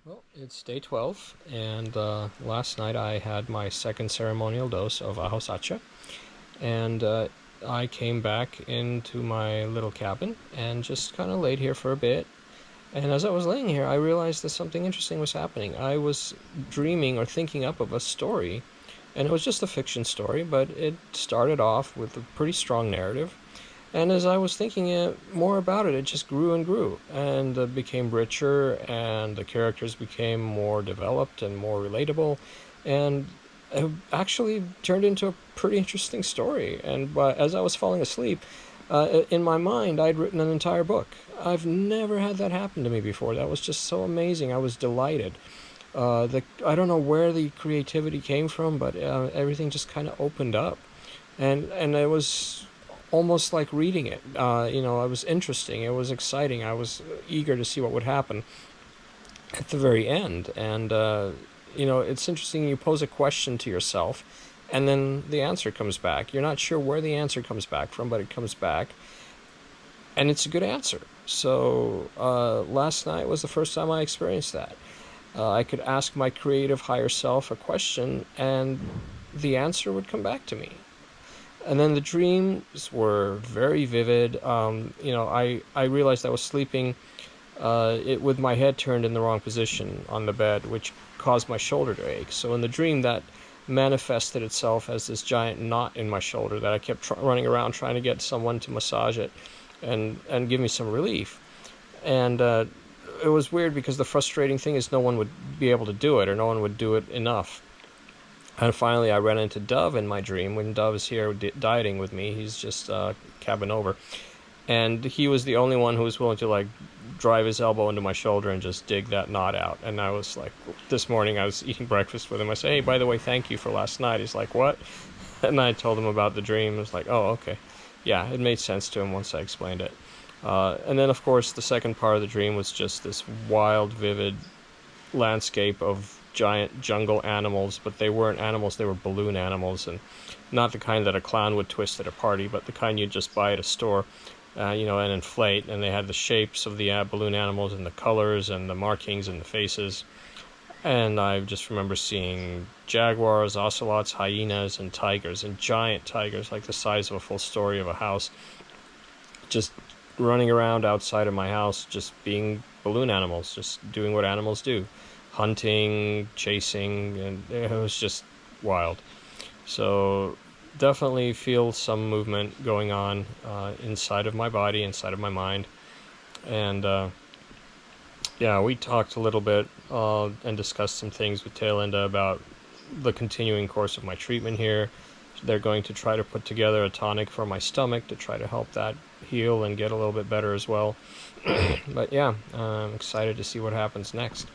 Well, it's day 12, and last night I had my second ceremonial dose of Ahosacha, and I came back into my little cabin and just kind of laid here for a bit. And as I was laying here, I realized that something interesting was happening. I was dreaming or thinking up of a story, and it was just a fiction story, but it started off with a pretty strong narrative. And as I was thinking more about it, it just grew and grew, and became richer, and the characters became more developed and more relatable, and it actually turned into a pretty interesting story. And as I was falling asleep, in my mind, I'd written an entire book. I've never had that happen to me before. That was just so amazing. I was delighted. I don't know where the creativity came from, but everything just kind of opened up, and it was almost like reading it. It was interesting. It was exciting. I was eager to see what would happen at the very end. And it's interesting. You pose a question to yourself, and then the answer comes back. You're not sure where the answer comes back from, but it comes back, and it's a good answer. So last night was the first time I experienced that. I could ask my creative higher self a question, and the answer would come back to me. And then the dreams were very vivid. I realized I was sleeping with my head turned in the wrong position on the bed, which caused my shoulder to ache. So in the dream, that manifested itself as this giant knot in my shoulder that I kept running around trying to get someone to massage it and give me some relief. And it was weird because the frustrating thing is no one would be able to do it, or no one would do it enough. And finally, I ran into Dove in my dream when Dove is here dieting with me. He's just cabin over. And he was the only one who was willing to, like, drive his elbow into my shoulder and just dig that knot out. And I was like, this morning I was eating breakfast with him. I said, hey, by the way, thank you for last night. He's like, what? And I told him about the dream. I was like, oh, okay. Yeah, it made sense to him once I explained it. And then, of course, the second part of the dream was just this wild, vivid landscape of giant jungle animals, but they weren't animals, they were balloon animals, and not the kind that a clown would twist at a party, but the kind you'd just buy at a store, and inflate. And they had the shapes of the balloon animals and the colors and the markings and the faces. And I just remember seeing jaguars, ocelots, hyenas, and tigers, and giant tigers, like the size of a full story of a house, just running around outside of my house, just being balloon animals, just doing what animals do. Hunting, chasing, and it was just wild. So definitely feel some movement going on inside of my body, inside of my mind. And yeah, we talked a little bit and discussed some things with Taylinda about the continuing course of my treatment here. They're going to try to put together a tonic for my stomach to try to help that heal and get a little bit better as well. But yeah, I'm excited to see what happens next.